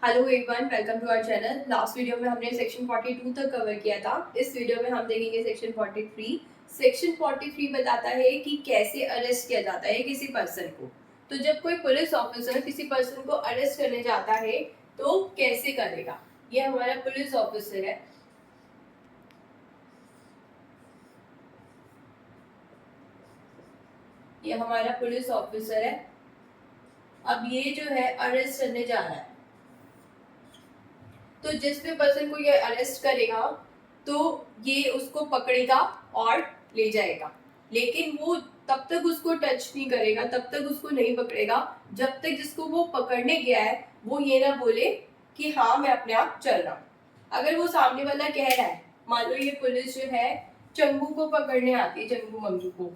Hello everyone, welcome to our channel. Last video में हमने section 42 तक कवर किया था। इस वीडियो में हम देखेंगे सेक्शन 43। सेक्शन 43 बताता है कि कैसे अरेस्ट किया जाता है किसी पर्सन को। तो जब कोई पुलिस ऑफिसर किसी पर्सन को अरेस्ट करने जाता है तो कैसे करेगा। ये हमारा पुलिस ऑफिसर है। ये हमारा पुलिस ऑफिसर है। अब ये जो है अरेस्ट करने जा रहा है। तो जिस भी पर्सन को ये अरेस्ट करेगा तो ये उसको पकड़ेगा और ले जाएगा, लेकिन वो तब तक उसको टच नहीं करेगा, तब तक उसको नहीं पकड़ेगा जब तक जिसको वो पकड़ने गया है वो ये ना बोले कि हाँ मैं अपने आप चल रहा हूँ। अगर वो सामने वाला कह रहा है, मान लो ये पुलिस जो है चंगू को पकड़ने आती है, चंगू मंगू को,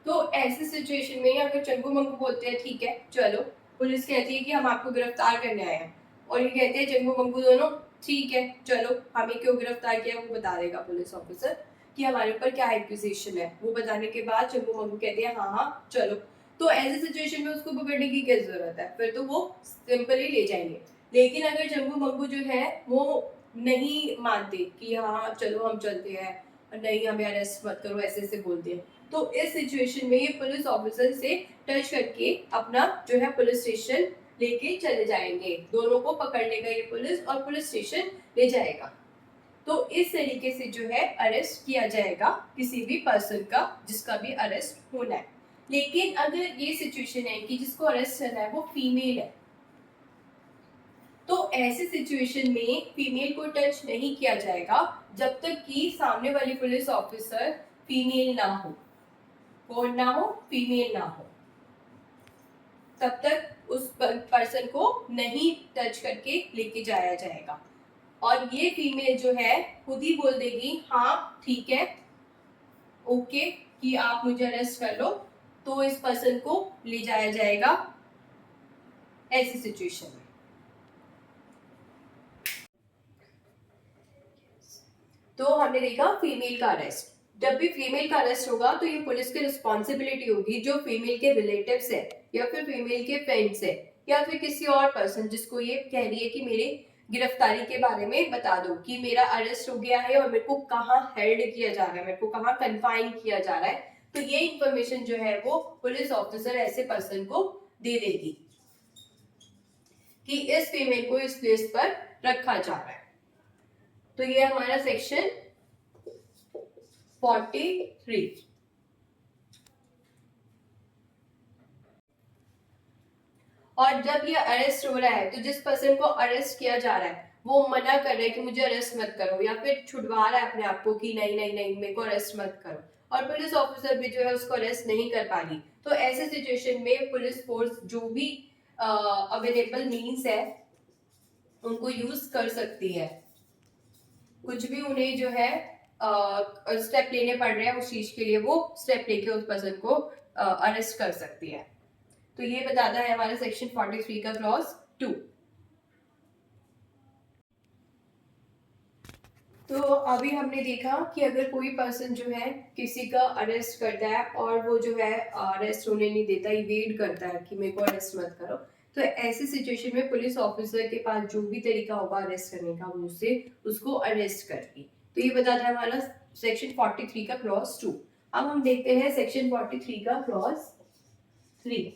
तो ऐसी सिचुएशन में अगर चंगू मंगू बोलते हैं ठीक है चलो, पुलिस कहती है कि हम आपको गिरफ्तार करने आए हैं, और ये कहते हैं चंगू मंगू दोनों ठीक है चलो, हमें क्यों गिरफ्तार किया वो बता देगा पुलिस ऑफिसर कि हमारे ऊपर क्या एक्यूजेशन है। वो बताने के बाद चंगू मंगू कहते हैं हाँ हाँ चलो। तो ऐसी सिचुएशन में उसको पकड़ने की क्या जरूरत है, फिर तो वो सिंपली ले जाएंगे। लेकिन अगर चंगू मंगू जो है वो नहीं मानते कि हाँ चलो हम चलते हैं, नहीं हमें अरेस्ट मत करो, ऐसे ऐसे बोलते हैं, तो इस सिचुएशन में ये पुलिस ऑफिसर से टच करके अपना जो है पुलिस स्टेशन लेके चले जाएंगे। दोनों को पकड़ लेगा ये पुलिस और पुलिस स्टेशन ले जाएगा। तो इस तरीके से जो है अरेस्ट किया जाएगा किसी भी पर्सन का जिसका भी अरेस्ट होना है। लेकिन अगर ये सिचुएशन है कि जिसको अरेस्ट करना है वो फीमेल है, तो ऐसी सिचुएशन में फीमेल को टच नहीं किया जाएगा जब तक कि सामने वाली पुलिस ऑफिसर फीमेल ना हो। कौन ना हो? फीमेल ना हो। तब तक उस पर्सन को नहीं टच करके लेके जाया जाएगा। और ये फीमेल जो है खुद ही बोल देगी हाँ ठीक है ओके कि आप मुझे अरेस्ट कर लो, तो इस पर्सन को ले जाया जाएगा ऐसी सिचुएशन में। तो हमने देखा फीमेल का अरेस्ट। जब भी फीमेल का अरेस्ट होगा तो ये पुलिस की रिस्पॉन्सिबिलिटी होगी जो फीमेल के रिलेटिव्स है या फिर फीमेल के फ्रेंड्स है या फिर किसी और पर्सन जिसको ये कह रही है कि मेरे गिरफ्तारी के बारे में बता दो कि मेरा अरेस्ट हो गया है और मेरे को कहाँ हेल्ड किया जा रहा है, मेरे को कहाँ कन्फाइन किया जा रहा है। तो ये इंफॉर्मेशन जो है वो पुलिस ऑफिसर ऐसे पर्सन को दे देगी कि इस फीमेल को इस प्लेस पर रखा जा रहा है। तो ये हमारा सेक्शन 43। और जब ये अरेस्ट हो रहा है तो जिस पर्सन को अरेस्ट किया जा रहा है वो मना कर रहा है कि मुझे अरेस्ट मत करो, या फिर छुड़वा रहा है अपने आप को कि नहीं नहीं नहीं मेरे को अरेस्ट मत करो, और पुलिस ऑफिसर भी जो है उसको अरेस्ट नहीं कर पा रही, तो ऐसे सिचुएशन में पुलिस फोर्स जो भी अवेलेबल मीन्स है उनको यूज कर सकती है। कुछ भी उन्हें जो है स्टेप लेने पड़ रहे हैं उस चीज के लिए वो स्टेप लेके उस पर्सन को अरेस्ट कर सकती है। तो ये बताता है हमारा सेक्शन 43 का क्लॉज 2। तो अभी हमने देखा कि अगर कोई पर्सन जो है किसी का अरेस्ट करता है और वो जो है अरेस्ट होने नहीं देता, इवेड करता है कि मेरे को अरेस्ट मत करो, तो ऐसी सिचुएशन में पुलिस ऑफिसर के पास जो भी तरीका होगा अरेस्ट करने का वो उससे उसको अरेस्ट करेगी। तो ये बताता है हमारा सेक्शन 43 का क्लॉज 2। अब हम देखते हैं सेक्शन 43 का क्लॉज 3।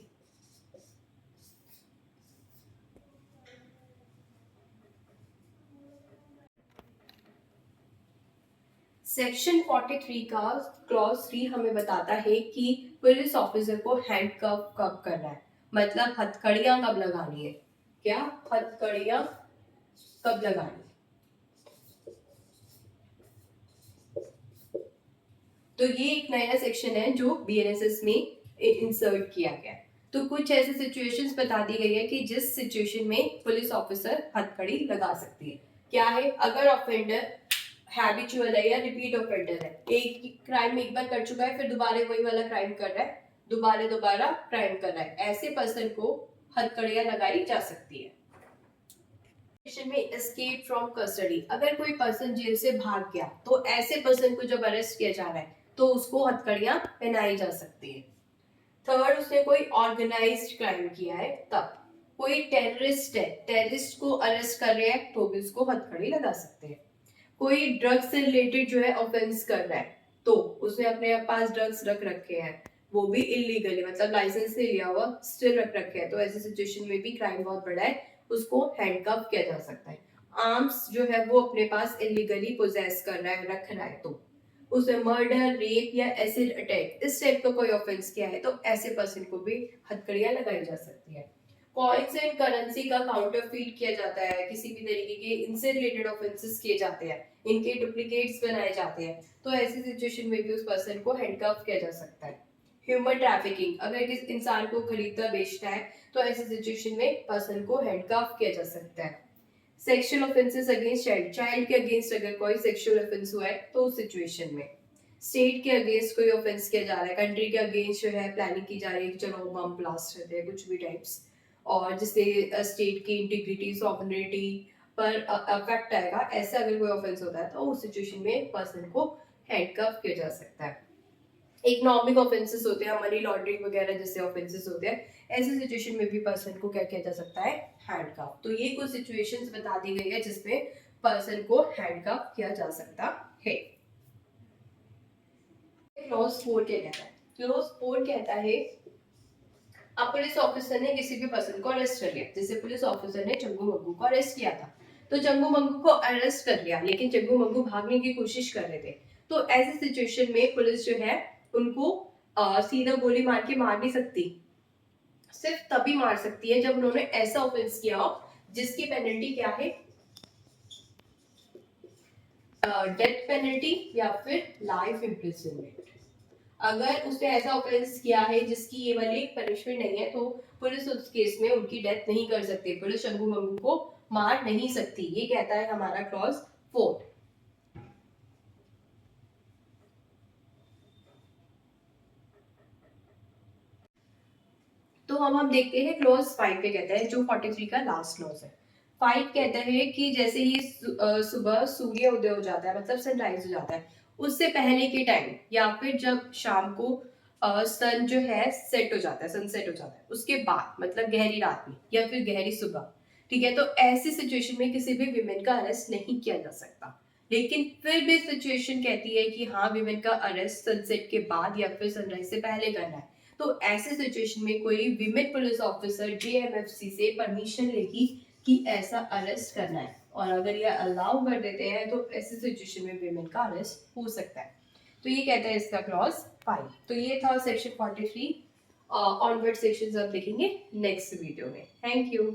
सेक्शन 43 का क्लॉज 3 हमें बताता है कि पुलिस ऑफिसर को हैंडकफ कब करना है, मतलब हथकड़ियां कब लगानी है। क्या? हथकड़ियां कब लगानी है। तो ये एक नया सेक्शन है जो बीएनएसएस में इंसर्ट किया गया है। तो कुछ ऐसे सिचुएशंस बता दी गई है कि जिस सिचुएशन में पुलिस ऑफिसर हथकड़ी लगा सकती है। क्या है? अगर ऑफेंडर हैबिचुअल है या रिपीट ऑफेंडर है, एक क्राइम एक बार कर चुका है फिर दोबारा वही वाला क्राइम कर रहा है, दोबारा क्राइम कर रहा है, ऐसे पर्सन को हथकड़ियां लगाई जा सकती है। में एस्केप फ्रॉम कस्टडी, अगर कोई पर्सन जेल से भाग गया तो ऐसे पर्सन को जब अरेस्ट किया जा रहा है तो उसको हथकड़ियां पहनाई जा सकती है। थर्ड, उसने कोई ऑर्गेनाइज्ड क्राइम किया है तब। कोई टेररिस्ट है, टेररिस्ट को अरेस्ट कर रहे हैं तो भी उसको हथकड़ी लगा सकते हैं। कोई ड्रग्स से रिलेटेड जो है ऑफेंस कर रहा है तो उसने अपने पास ड्रग्स रख रखे हैं, वो भी इलीगली, मतलब लाइसेंस से लिया हुआ स्टिल रख रखे हैं, तो ऐसी सिचुएशन में भी क्राइम बहुत बड़ा है, उसको हैंडकफ किया जा सकता है। आर्म्स जो है वो अपने पास इलीगली पोजेस कर रहा है, रख रहा है, तो उसे मर्डर, रेप या एसिड अटैक इस टाइप का कोई ऑफेंस किया है तो ऐसे पर्सन को भी हथकड़ियां लगाई जा सकती है। कॉइन्स एंड करेंसी का काउंटरफीट किया जाता है, किसी भी तरीके के इनसे रिलेटेड ऑफेंसेस किए जाते हैं, इनके डुप्लीकेट्स बनाए जाते हैं, तो ऐसी सिचुएशन में भी उस पर्सन को हैंडकफ किया जा सकता है। ह्यूमन ट्रैफिकिंग, अगर किसी इंसान को खरीदता बेचता है तो ऐसी सिचुएशन में पर्सन को हैंडकफ किया जा सकता है। Sexual offences against child, child के अगेंस्ट अगर कोई सेक्सुअल ऑफेंस हुआ है तो उस सिचुएशन में। स्टेट के अगेंस्ट कोई ऑफेंस किया जा रहा है, कंट्री के अगेंस्ट जो है प्लानिंग की जा रही है कि चलो बम ब्लास्ट करते हैं, कुछ भी टाइप्स, और जिससे स्टेट की इंटीग्रिटी, सॉवरेनिटी पर अफेक्ट आएगा, ऐसा अगर कोई ऑफेंस होता है तो उस सिचुएशन में पर्सन को हैंडकफ किया जा सकता है। इकोनॉमिक ऑफेंसेस होते हैं, मनी लॉन्ड्रिंग वगैरह जैसे ऑफेंसेस होते हैं, ऐसे सिचुएशन में भी पर्सन को क्या किया जा सकता है, हैंडकफ। तो ये कुछ सिचुएशंस बता दी गई है जिसमें पर्सन को हैंडकफ किया जा सकता है। क्लॉज 4 क्या कहता है? क्लॉज 4 कहता है अब पुलिस ऑफिसर ने किसी भी पर्सन को अरेस्ट कर लिया, जैसे पुलिस ऑफिसर ने चंगू मंगू को अरेस्ट किया था, तो चंगू मंगू को अरेस्ट कर लिया लेकिन चंगू मंगू भागने की कोशिश कर रहे थे, तो ऐसी सिचुएशन में पुलिस जो है उनको सीधा गोली मार के मार नहीं सकती, सिर्फ तभी मार सकती है जब उन्होंने ऐसा ऑफेंस किया हो जिसकी पेनल्टी क्या है, डेथ पेनल्टी या फिर लाइफ इम्प्रिजनमेंट। अगर उसने ऐसा ऑफेंस किया है जिसकी ये वाली पनिशमेंट नहीं है तो पुलिस उस केस में उनकी डेथ नहीं कर सकती, पुलिस शंभू मंगू को मार नहीं सकती, ये कहता है हमारा क्लॉज 4। तो हम देखते हैं क्लॉज 5 पे कहता है, जो 43 का लास्ट क्लॉज है। 5 कहता है कि जैसे ही सुबह सूर्य उदय हो जाता है, मतलब सनराइज हो जाता है, उससे पहले के टाइम या फिर जब शाम को सन जो है सेट हो जाता है, सनसेट हो जाता है, उसके बाद मतलब गहरी रात में या फिर गहरी सुबह, ठीक है, तो ऐसी सिचुएशन में किसी भी विमेन का अरेस्ट नहीं किया जा सकता। लेकिन फिर भी सिचुएशन कहती है कि हाँ, विमेन का अरेस्ट सनसेट के बाद या फिर सनराइज से पहले करना है, तो ऐसे सिचुएशन में कोई विमेन पुलिस ऑफिसर जेएमएफसी से परमिशन लेगी कि ऐसा अरेस्ट करना है, और अगर ये अलाउ कर देते हैं तो ऐसे सिचुएशन में विमेन का अरेस्ट हो सकता है। तो ये कहता है इसका क्लॉज 5। तो ये था सेक्शन 43। ऑनवर्ड सेक्शंस अब देखेंगे नेक्स्ट वीडियो में। Thank you.